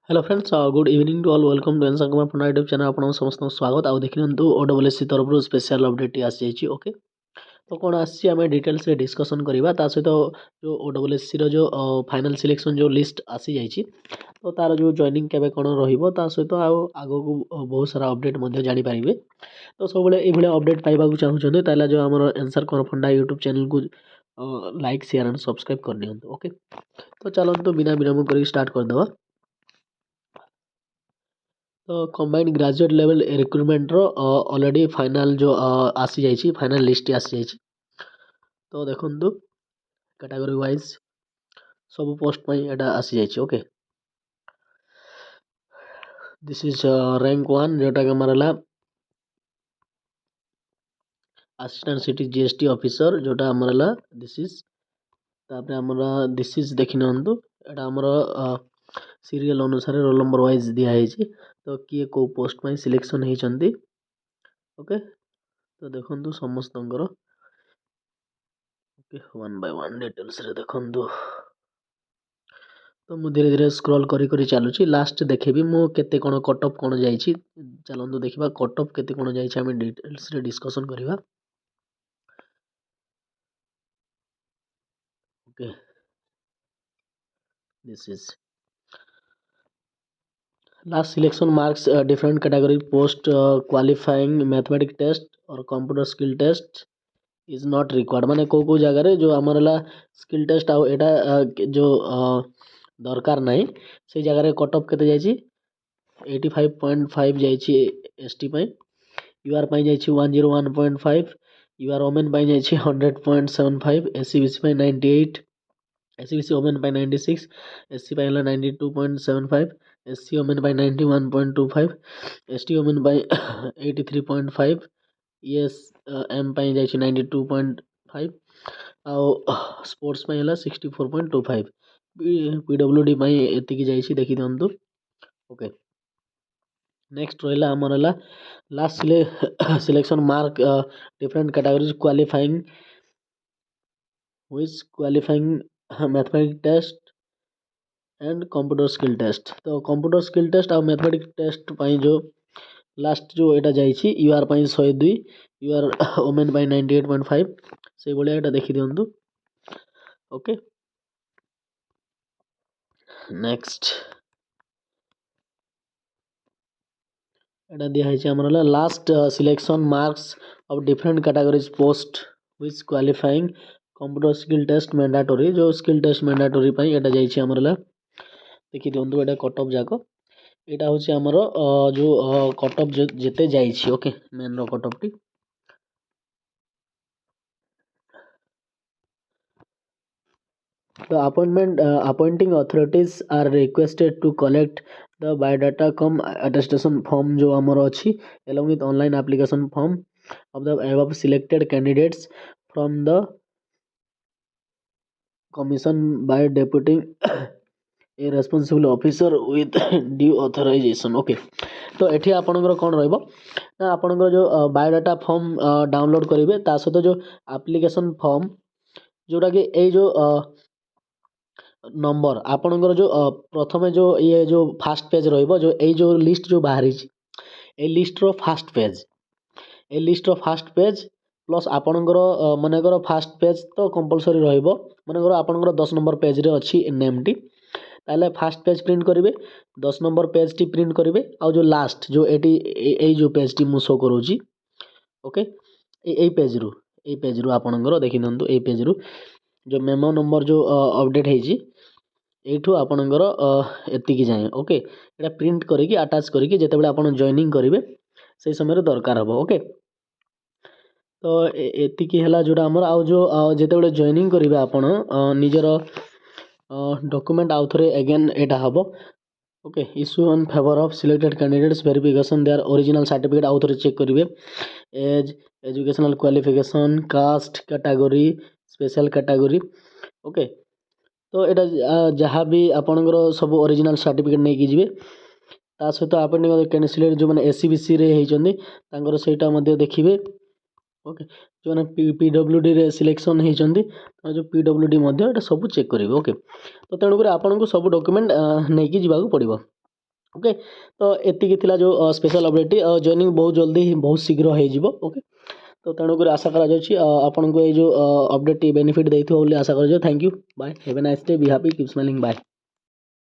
Hello friends good evening to all welcome to एनसा Kumar Panda YouTube channel आपको समस्त स्वागत आउ देखि ओडब्ल्यूएससी तरफ स्पेशल अपडेट आसी जाइए ओके। तो कौन आसी आम डिटेल्स डिस्कसन करवा सहित जो ओडब्ल्यूएससी जो फाइनल सिलेक्शन जो लिस्ट आसी जाइए तो तार जो जॉइनिंग केबे कौन रहित सहित आग को बहुत सारा अपडेट जानीपारे। तो सब ये अपडेट पाइबा चाहूँगी जो आम answer Kumar Panda YouTube channel को लाइक शेयर एंड सब्सक्राइब कर दिखाँ ओके। तो चलते बिना विलम्ब कर स्टार्ट करदे। तो combined graduate level recruitment already final जो आसी जाइए फाइनल लिस्ट आसी जाइए। तो देखो कैटेगरी वाइज सब पोस्ट एटा आसी जाइए ओके। दिस इज रैंक 1 जोटा कि हमारा असिस्टेंट सिटी जीएसटी ऑफिसर जोटा हमारा दिस इज दिस इज देखी नियंतु एटा हमर सीरियल अनुसार रोल नंबर वाइज दिखाई। तो किए को पोस्ट में सिलेक्शन होती ओके। तो देखो समस्त okay one by one details रे देखंतु। तो मु धीरे धीरे स्क्रॉल करी करी चलुची लास्ट देखेबी मु केते कोन कट ऑफ कोन जाईची। चलंतु देखिबा कट ऑफ केते कोन जाईची हम डिटेल्स रे डिस्कशन करिबा okay. This is last selection marks different category post qualifying mathematics test और computer skill test is not required माने को जगह जो आमर स्किल टेस्ट आउ एटा जो दरकार नहीं से जगह कट ऑफ केते जाईची 85.5 जाईची एसटी पई। यूआर पाई जाईची 101.5। यूआर ओमेन पाई जाईची 100.75। एससीबीसी पाई 98। एससीबीसी ओमेन पाई 96। एससी पाई 92.75। एससी ओमेन पाई 91.25। एसटी ओमेन पाई 83.5। ईएस एम पाई जाईची 92.5 आउ स्पोर्ट्स पाई 64.25। पीडब्ल्यूडी पाई एतिकी जाईची देखि दियंतु ओके। नेक्स्ट रहा आमर last selection mark different categories qualifying mathematics test and computer skill test. तो कंप्यूटर स्किल टेस्ट और mathematics test पाई जो last जो एटा जाइए यूआर पाई 102। यूआर ओमेन पाई 98.5 से भाया एटा देखि दियंतु ओके। नेक्स्ट एटा दिखाई आमर last selection marks of different categories post which qualifying computer skill test mandatory जो स्किल टेस्ट मैंडेटरी एटा जाइए आमर देखि दियंतु एटा कट ऑफ जाक एटा होची आमर जो कट ऑफ जेते जाइए ओके मेन रो कट ऑफ टी। The appointing authorities are requested to collect the biodata cum attestation form जो आमर अच्छी along with online application form of the above selected candidates from the commission by deputing a responsible officer with due authorization okay. तो एठी आपनकर कोन रहइबो ना आपनकर जो biodata form download करिवे ता सहित जो एप्लिकेशन फॉर्म जोटा कि ए जो नंबर आपनकर जो प्रथमे जो ये जो फास्ट पेज रहिबो जो ए जो लिस्ट जो बाहरी ए लिस्ट रो फास्ट पेज ए लिस्ट रो फास्ट पेज प्लस आपनकर मानेकर फास्ट पेज तो कंपलसरी रहिबो मानेकर आपनकर 10 नंबर पेज रे अछि नेम टी ताले फास्ट पेज प्रिंट करिवे 10 नंबर पेज टी प्रिंट करिवे आ जो लास्ट जो एटी ए जो पेज टी मु शो करूची ओके। ए पेज रू आपनकर देखि नंतु ए पेज रू जो मेमो नंबर जो अपडेट हेजी एठू आपनकर एतिकी जाए ओके। एटा प्रिंट करिकी अटैच करिकी जेतेबेले आपन जॉइनिंग करिवे से समय दरकार हबो ओके। तो एतिकी हला जोटा हमर आ जो जेतेबेले जॉइनिंग करिवे आपन निजर डॉक्यूमेंट आउ थरे अगेन एटा हबो okay. Issue on favour of selected candidates verification their original certificate आउ थरे चेक करिवे as educational qualification caste category special category okay. तो यहाँ जहाँ भी आपंकर सब ओरिजिनल सर्टिफिकेट नहीं कि ता सहित आप कैंडिडेट जो मैंने एससीबीसी रे होइचंदी सेटा देखिए ओके। जो मैंने पीडब्ल्यूडी रे सिलेक्शन होइचंदी जो पीडब्ल्यूडी सब चेक करेंगे ओके। तो तेणुक आपको सब डॉक्यूमेंट नहीं कि जावाक पड़िबो ओके तो एतिकी थिला जो स्पेशल अपडेट जॉइनिंग बहुत जल्दी बहुत शीघ्र हो ओके तो तेणुकर आशा कराଯାଉଛି ଆପଣଙ୍କୁ ଏଇ ଯେଉଁ ଅପଡ଼େଟ୍ ବେନିଫିଟ୍ ଦେଇଥିବ ବୋଲି ଆଶା କରାଯାଉଛି। Thank you bye, have a nice day, be happy, keep smiling, bye.